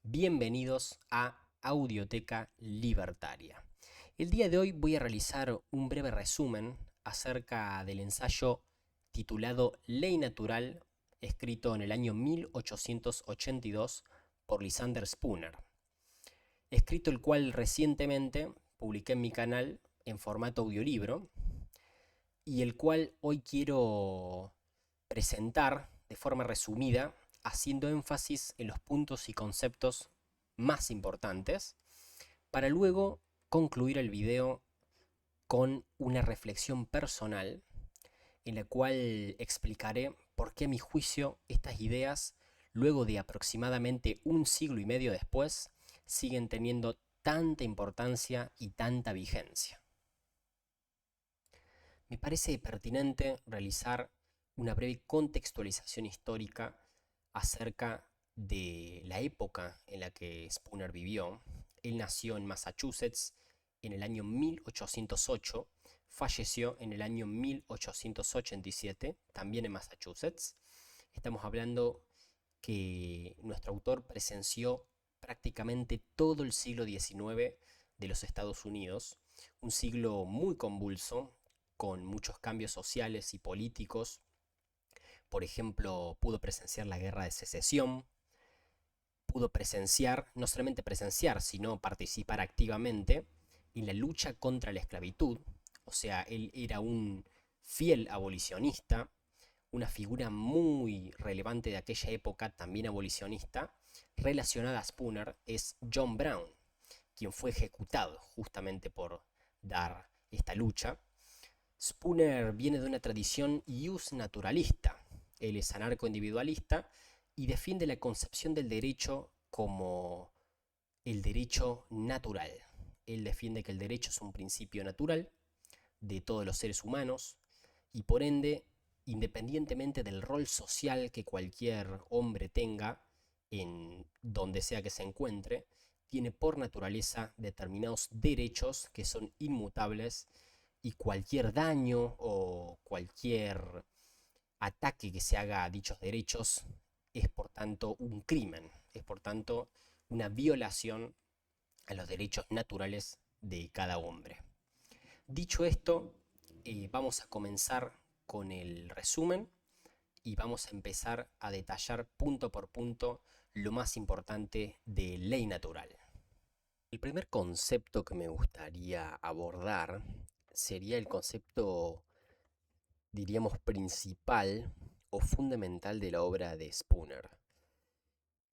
Bienvenidos a Audioteca Libertaria. El día de hoy voy a realizar un breve resumen acerca del ensayo titulado Ley Natural, escrito en el año 1882 por Lysander Spooner, escrito el cual recientemente publiqué en mi canal en formato audiolibro y el cual hoy quiero presentar de forma resumida, haciendo énfasis en los puntos y conceptos más importantes, para luego concluir el video con una reflexión personal en la cual explicaré por qué a mi juicio estas ideas, luego de aproximadamente un siglo y medio después, siguen teniendo tanta importancia y tanta vigencia. Me parece pertinente realizar una breve contextualización histórica acerca de la época en la que Spooner vivió. Él nació en Massachusetts en el año 1808, falleció en el año 1887, también en Massachusetts. Estamos hablando que nuestro autor presenció prácticamente todo el siglo XIX de los Estados Unidos, un siglo muy convulso, con muchos cambios sociales y políticos. Por ejemplo, pudo presenciar la guerra de secesión, pudo presenciar, no solamente presenciar, sino participar activamente en la lucha contra la esclavitud. O sea, él era un fiel abolicionista, una figura muy relevante de aquella época, también abolicionista, relacionada a Spooner, es John Brown, quien fue ejecutado justamente por dar esta lucha. Spooner viene de una tradición ius naturalista. Él es anarco-individualista y defiende la concepción del derecho como el derecho natural. Él defiende que el derecho es un principio natural de todos los seres humanos y por ende, independientemente del rol social que cualquier hombre tenga en donde sea que se encuentre, tiene por naturaleza determinados derechos que son inmutables y cualquier daño o cualquier ataque que se haga a dichos derechos es por tanto un crimen, es por tanto una violación a los derechos naturales de cada hombre. Dicho esto, vamos a comenzar con el resumen y vamos a empezar a detallar punto por punto lo más importante de ley natural. El primer concepto que me gustaría abordar sería el concepto, diríamos, principal o fundamental de la obra de Spooner.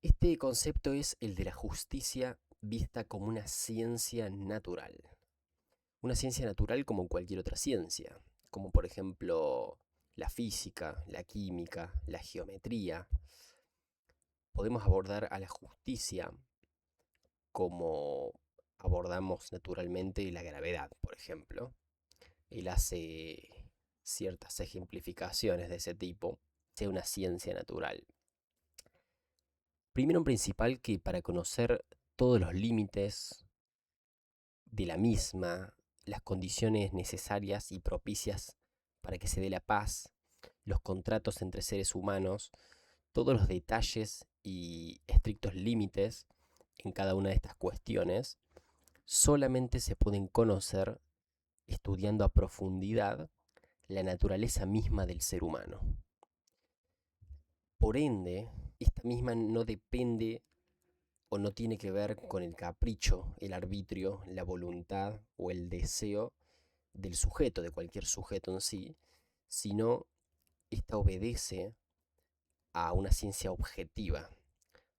Este concepto es el de la justicia vista como una ciencia natural. Una ciencia natural como cualquier otra ciencia, como por ejemplo la física, la química, la geometría. Podemos abordar a la justicia como abordamos naturalmente la gravedad, por ejemplo. Él hace ciertas ejemplificaciones de ese tipo, sea una ciencia natural. Primero en principal que para conocer todos los límites de la misma, las condiciones necesarias y propicias para que se dé la paz, los contratos entre seres humanos, todos los detalles y estrictos límites en cada una de estas cuestiones, solamente se pueden conocer estudiando a profundidad la naturaleza misma del ser humano. Por ende, esta misma no depende o no tiene que ver con el capricho, el arbitrio, la voluntad o el deseo del sujeto, de cualquier sujeto en sí, sino esta obedece a una ciencia objetiva,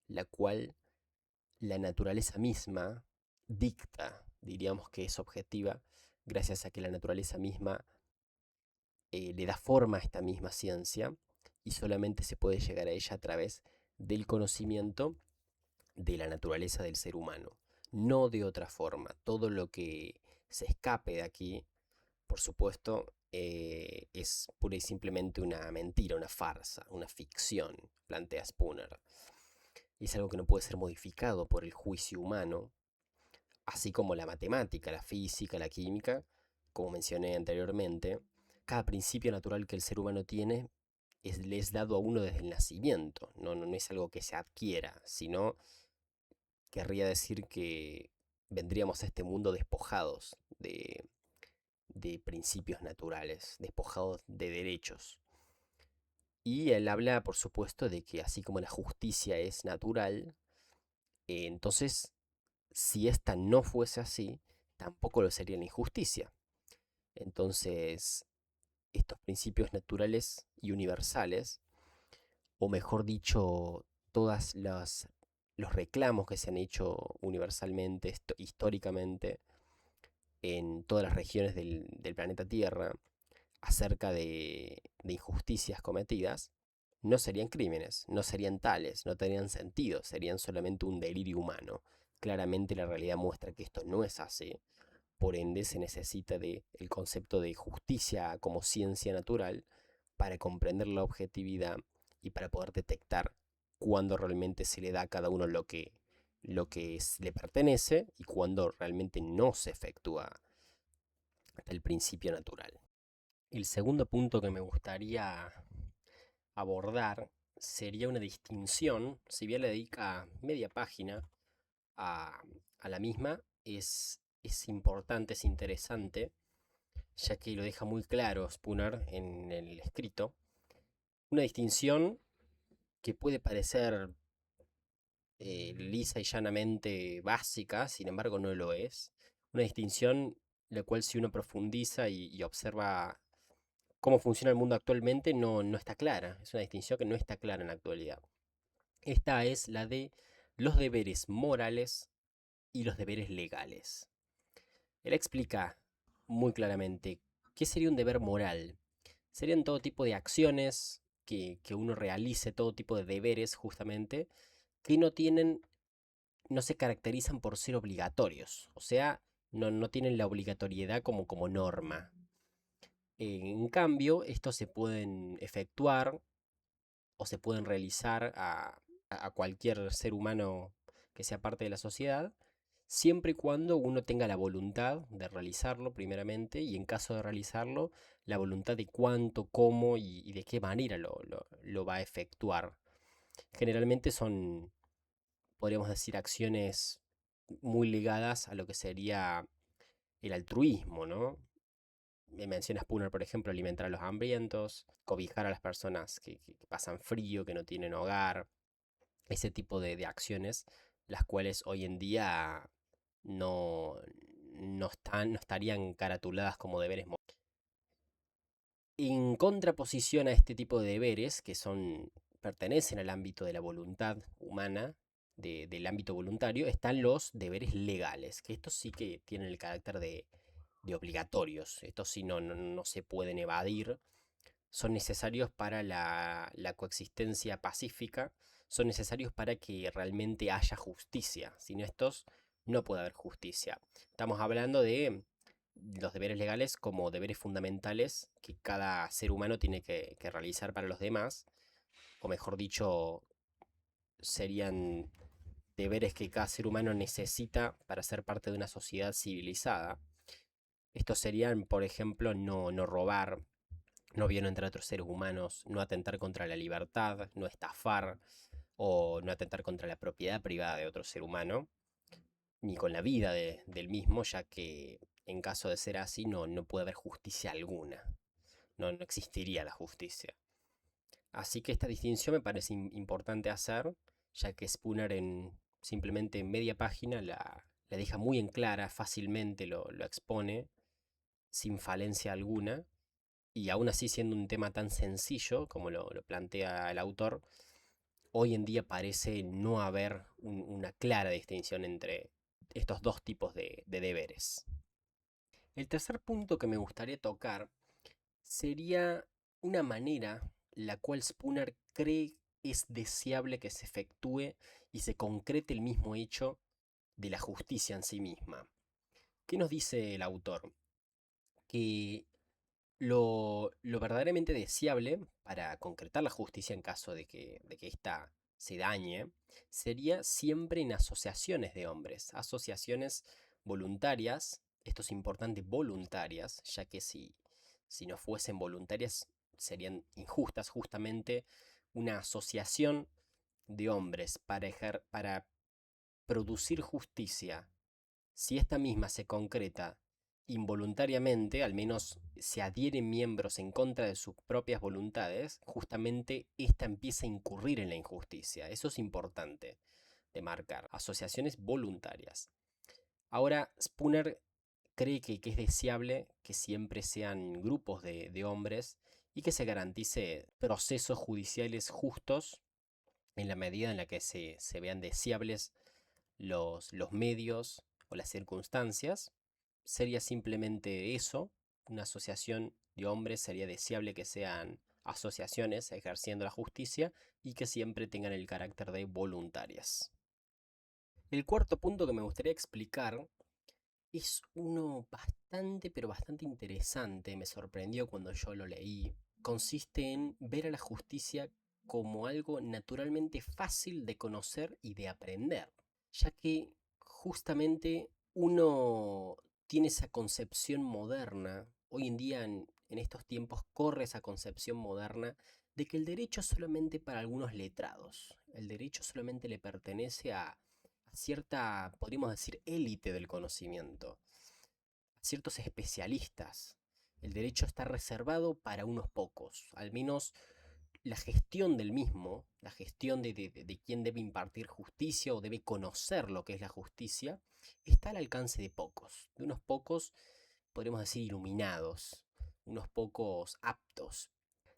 la cual la naturaleza misma dicta, diríamos que es objetiva, gracias a que la naturaleza misma le da forma a esta misma ciencia y solamente se puede llegar a ella a través del conocimiento de la naturaleza del ser humano, no de otra forma. Todo lo que se escape de aquí, por supuesto, es pura y simplemente una mentira, una farsa, una ficción, plantea Spooner. Es algo que no puede ser modificado por el juicio humano, así como la matemática, la física, la química, como mencioné anteriormente. Cada principio natural que el ser humano tiene le es dado a uno desde el nacimiento, no es algo que se adquiera, sino querría decir que vendríamos a este mundo despojados de principios naturales, despojados de derechos. Y él habla, por supuesto, de que así como la justicia es natural, entonces, si esta no fuese así, tampoco lo sería la injusticia. Entonces, estos principios naturales y universales, o mejor dicho, todos los reclamos que se han hecho universalmente, históricamente, en todas las regiones del planeta Tierra, acerca de injusticias cometidas, no serían crímenes, no serían tales, no tendrían sentido, serían solamente un delirio humano. Claramente la realidad muestra que esto no es así. Por ende, se necesita del concepto de justicia como ciencia natural para comprender la objetividad y para poder detectar cuándo realmente se le da a cada uno lo que le pertenece y cuándo realmente no se efectúa el principio natural. El segundo punto que me gustaría abordar sería una distinción, si bien le dedica media página a, a la misma, es importante, es interesante, ya que lo deja muy claro Spooner en el escrito, una distinción que puede parecer lisa y llanamente básica, sin embargo no lo es, una distinción la cual si uno profundiza y observa cómo funciona el mundo actualmente no está clara, es una distinción que no está clara en la actualidad. Esta es la de los deberes morales y los deberes legales. Él explica muy claramente qué sería un deber moral. Serían todo tipo de acciones que uno realice, todo tipo de deberes justamente, que no se caracterizan por ser obligatorios. O sea, no tienen la obligatoriedad como norma. En cambio, estos se pueden efectuar o se pueden realizar a cualquier ser humano que sea parte de la sociedad, siempre y cuando uno tenga la voluntad de realizarlo primeramente y en caso de realizarlo, la voluntad de cuánto, cómo y de qué manera lo va a efectuar. Generalmente son, podríamos decir, acciones muy ligadas a lo que sería el altruismo, ¿no? Me menciona Spooner, por ejemplo, alimentar a los hambrientos, cobijar a las personas que pasan frío, que no tienen hogar, ese tipo de acciones, las cuales hoy en día no, no estarían caratuladas como deberes morales. En contraposición a este tipo de deberes, que pertenecen al ámbito de la voluntad humana, del ámbito voluntario, están los deberes legales, que estos sí que tienen el carácter de obligatorios, estos sí no se pueden evadir, son necesarios para la coexistencia pacífica, son necesarios para que realmente haya justicia. Sin estos no puede haber justicia. Estamos hablando de los deberes legales como deberes fundamentales que cada ser humano tiene que realizar para los demás, o mejor dicho, serían deberes que cada ser humano necesita para ser parte de una sociedad civilizada. Estos serían, por ejemplo, no robar, no violentar a otros seres humanos, no atentar contra la libertad, no estafar o no atentar contra la propiedad privada de otro ser humano, ni con la vida del mismo, ya que en caso de ser así no puede haber justicia alguna, no existiría la justicia. Así que esta distinción me parece importante hacer, ya que Spooner en simplemente media página la deja muy en clara, fácilmente lo expone, sin falencia alguna, y aún así siendo un tema tan sencillo como lo plantea el autor, hoy en día parece no haber una clara distinción entre estos dos tipos de deberes. El tercer punto que me gustaría tocar sería una manera la cual Spooner cree es deseable que se efectúe y se concrete el mismo hecho de la justicia en sí misma. ¿Qué nos dice el autor? Que lo verdaderamente deseable para concretar la justicia en caso de que ésta se dañe sería siempre en asociaciones de hombres, asociaciones voluntarias, esto es importante, voluntarias, ya que si no fuesen voluntarias serían injustas, justamente una asociación de hombres para producir justicia, si esta misma se concreta involuntariamente, al menos se adhieren miembros en contra de sus propias voluntades, justamente esta empieza a incurrir en la injusticia. Eso es importante de marcar. Asociaciones voluntarias. Ahora, Spooner cree que es deseable que siempre sean grupos de hombres y que se garantice procesos judiciales justos en la medida en la que se vean deseables los medios o las circunstancias. Sería simplemente eso, una asociación de hombres sería deseable que sean asociaciones ejerciendo la justicia y que siempre tengan el carácter de voluntarias. El cuarto punto que me gustaría explicar es uno bastante, pero bastante interesante, me sorprendió cuando yo lo leí. Consiste en ver a la justicia como algo naturalmente fácil de conocer y de aprender, ya que justamente uno tiene esa concepción moderna, hoy en día en estos tiempos corre esa concepción moderna de que el derecho es solamente para algunos letrados, el derecho solamente le pertenece a cierta, podríamos decir, élite del conocimiento, a ciertos especialistas. El derecho está reservado para unos pocos, al menos la gestión del mismo, la gestión de quién debe impartir justicia o debe conocer lo que es la justicia, está al alcance de pocos, de unos pocos, podríamos decir, iluminados, unos pocos aptos.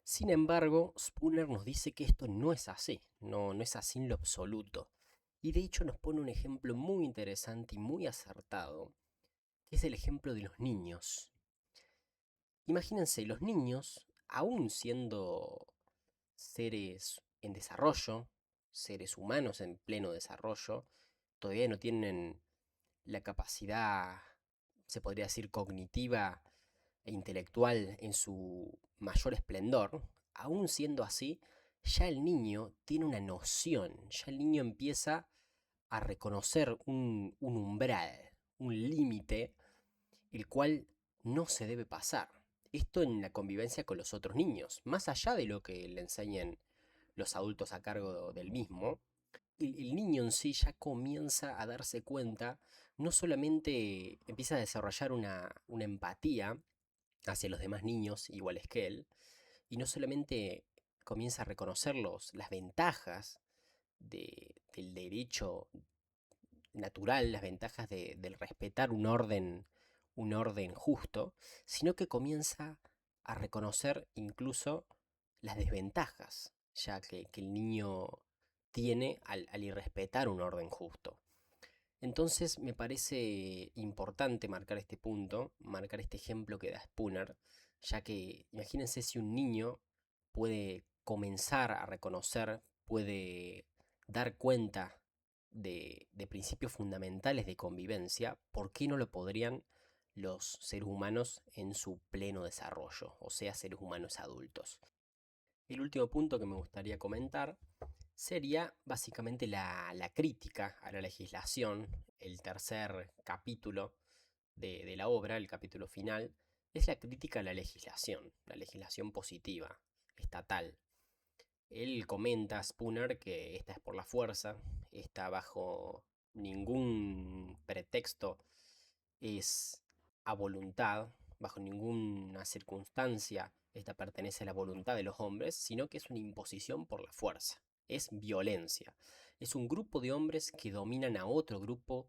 Sin embargo, Spooner nos dice que esto no es así, no es así en lo absoluto. Y de hecho nos pone un ejemplo muy interesante y muy acertado, que es el ejemplo de los niños. Imagínense, los niños, aún siendo seres en desarrollo, seres humanos en pleno desarrollo, todavía no tienen la capacidad, se podría decir, cognitiva e intelectual en su mayor esplendor. Aún siendo así, ya el niño tiene una noción, ya el niño empieza a reconocer un umbral, un límite, el cual no se debe pasar. Esto en la convivencia con los otros niños, más allá de lo que le enseñen los adultos a cargo del mismo, el niño en sí ya comienza a darse cuenta, no solamente empieza a desarrollar una empatía hacia los demás niños iguales que él, y no solamente comienza a reconocer las ventajas del derecho natural, las ventajas del respetar un orden justo, sino que comienza a reconocer incluso las desventajas, ya que el niño tiene al irrespetar un orden justo. Entonces me parece importante marcar este punto, marcar este ejemplo que da Spooner, ya que imagínense si un niño puede comenzar a reconocer, puede dar cuenta de principios fundamentales de convivencia, ¿por qué no lo podrían los seres humanos en su pleno desarrollo, o sea, seres humanos adultos? El último punto que me gustaría comentar sería básicamente la crítica a la legislación. El tercer capítulo de la obra, el capítulo final, es la crítica a la legislación positiva, estatal. Él comenta, Spooner, que esta es por la fuerza, esta bajo ningún pretexto es a voluntad, bajo ninguna circunstancia esta pertenece a la voluntad de los hombres, sino que es una imposición por la fuerza, es violencia. Es un grupo de hombres que dominan a otro grupo,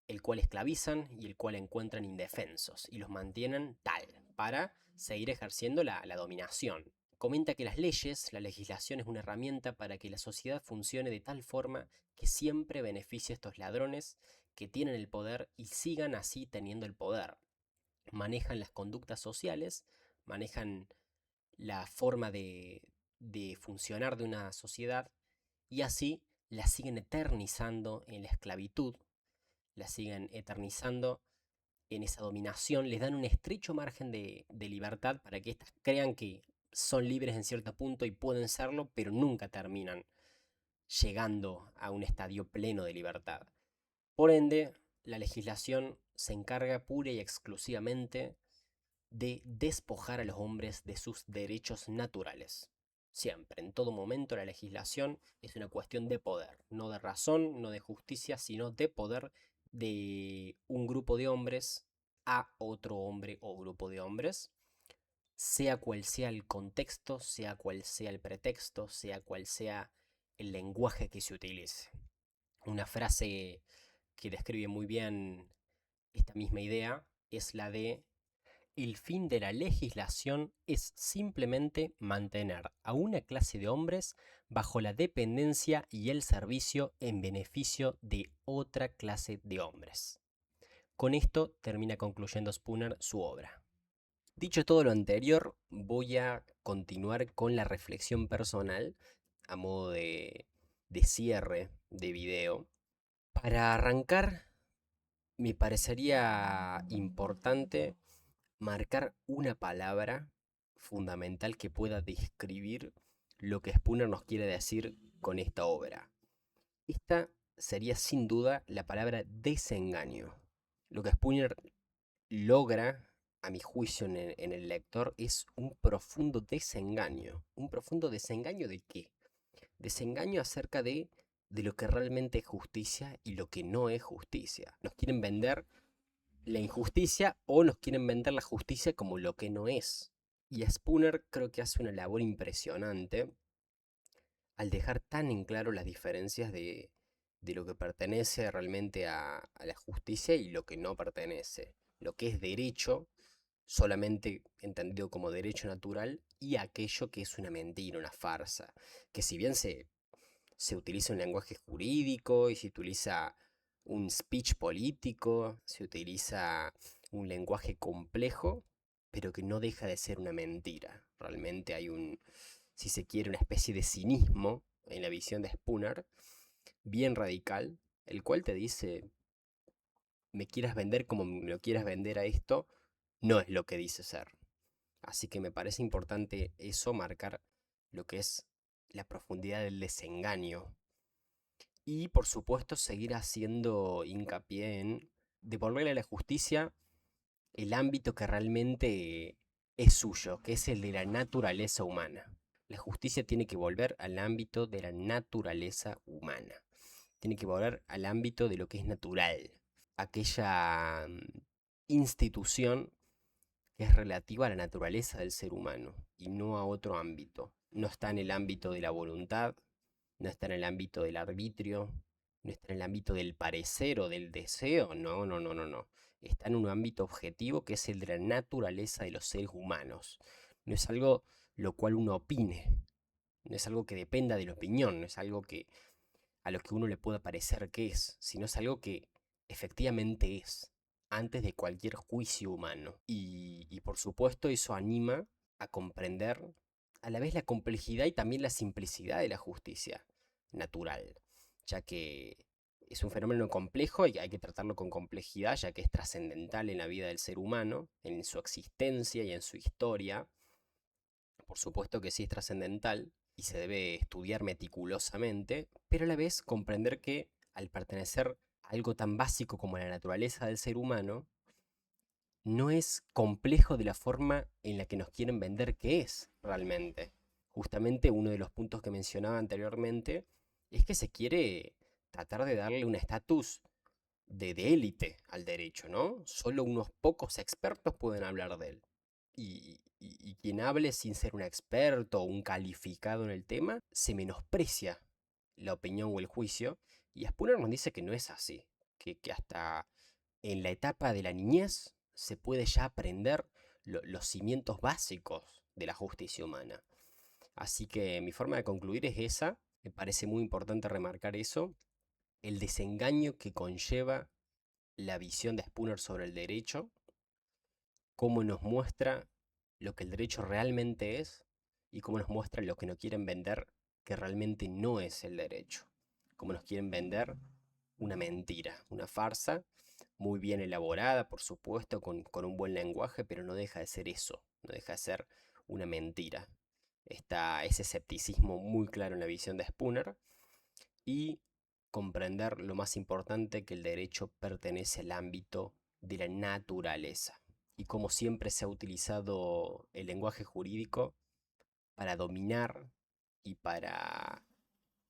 el cual esclavizan y el cual encuentran indefensos y los mantienen tal para seguir ejerciendo la dominación. Comenta que las leyes, la legislación es una herramienta para que la sociedad funcione de tal forma que siempre beneficie a estos ladrones que tienen el poder y sigan así teniendo el poder. Manejan las conductas sociales, manejan la forma de funcionar de una sociedad y así la siguen eternizando en la esclavitud, la siguen eternizando en esa dominación, les dan un estrecho margen de libertad para que éstas crean que son libres en cierto punto y pueden serlo, pero nunca terminan llegando a un estadio pleno de libertad. Por ende, la legislación se encarga pura y exclusivamente de despojar a los hombres de sus derechos naturales. Siempre, en todo momento, la legislación es una cuestión de poder, no de razón, no de justicia, sino de poder de un grupo de hombres a otro hombre o grupo de hombres, sea cual sea el contexto, sea cual sea el pretexto, sea cual sea el lenguaje que se utilice. Una frase que describe muy bien esta misma idea es la de: el fin de la legislación es simplemente mantener a una clase de hombres bajo la dependencia y el servicio en beneficio de otra clase de hombres. Con esto termina concluyendo Spooner su obra. Dicho todo lo anterior, voy a continuar con la reflexión personal a modo de cierre de video. Para arrancar, me parecería importante marcar una palabra fundamental que pueda describir lo que Spooner nos quiere decir con esta obra. Esta sería sin duda la palabra desengaño. Lo que Spooner logra, a mi juicio, en el lector es un profundo desengaño. ¿Un profundo desengaño de qué? Desengaño acerca de lo que realmente es justicia y lo que no es justicia. Nos quieren vender la injusticia o nos quieren vender la justicia como lo que no es. Y Spooner creo que hace una labor impresionante al dejar tan en claro las diferencias de lo que pertenece realmente a la justicia y lo que no pertenece. Lo que es derecho, solamente entendido como derecho natural, y aquello que es una mentira, una farsa. Que si bien se utiliza un lenguaje jurídico y se utiliza un speech político, se utiliza un lenguaje complejo, pero que no deja de ser una mentira. Realmente hay si se quiere, una especie de cinismo en la visión de Spooner, bien radical, el cual te dice: me quieras vender como me lo quieras vender a esto, no es lo que dice ser. Así que me parece importante eso, marcar lo que es la profundidad del desengaño. Y por supuesto seguir haciendo hincapié en devolverle a la justicia el ámbito que realmente es suyo, que es el de la naturaleza humana. La justicia tiene que volver al ámbito de la naturaleza humana. Tiene que volver al ámbito de lo que es natural. Aquella institución que es relativa a la naturaleza del ser humano y no a otro ámbito. No está en el ámbito de la voluntad, no está en el ámbito del arbitrio, no está en el ámbito del parecer o del deseo, no, no, no, no, no. Está en un ámbito objetivo que es el de la naturaleza de los seres humanos. No es algo lo cual uno opine, no es algo que dependa de la opinión, no es algo que a lo que uno le pueda parecer que es, sino es algo que efectivamente es, antes de cualquier juicio humano. Y por supuesto eso anima a comprender a la vez la complejidad y también la simplicidad de la justicia natural, ya que es un fenómeno complejo y hay que tratarlo con complejidad, ya que es trascendental en la vida del ser humano, en su existencia y en su historia. Por supuesto que sí es trascendental y se debe estudiar meticulosamente, pero a la vez comprender que al pertenecer a algo tan básico como la naturaleza del ser humano, no es complejo de la forma en la que nos quieren vender que es realmente. Justamente uno de los puntos que mencionaba anteriormente es que se quiere tratar de darle un estatus de élite al derecho, ¿no? Solo unos pocos expertos pueden hablar de él. Y quien hable sin ser un experto o un calificado en el tema, se menosprecia la opinión o el juicio. Y Spooner nos dice que no es así, que hasta en la etapa de la niñez se puede ya aprender los cimientos básicos de la justicia humana. Así que mi forma de concluir es esa. Me parece muy importante remarcar eso, el desengaño que conlleva la visión de Spooner sobre el derecho, cómo nos muestra lo que el derecho realmente es y cómo nos muestra lo que nos quieren vender que realmente no es el derecho. Cómo nos quieren vender una mentira, una farsa, muy bien elaborada, por supuesto, con un buen lenguaje, pero no deja de ser eso, no deja de ser una mentira. Está ese escepticismo muy claro en la visión de Spooner y comprender lo más importante, que el derecho pertenece al ámbito de la naturaleza. Y como siempre se ha utilizado el lenguaje jurídico para dominar y para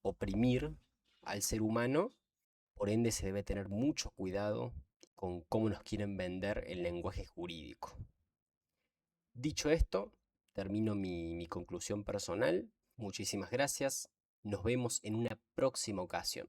oprimir al ser humano. Por ende, se debe tener mucho cuidado con cómo nos quieren vender el lenguaje jurídico. Dicho esto, termino mi conclusión personal. Muchísimas gracias. Nos vemos en una próxima ocasión.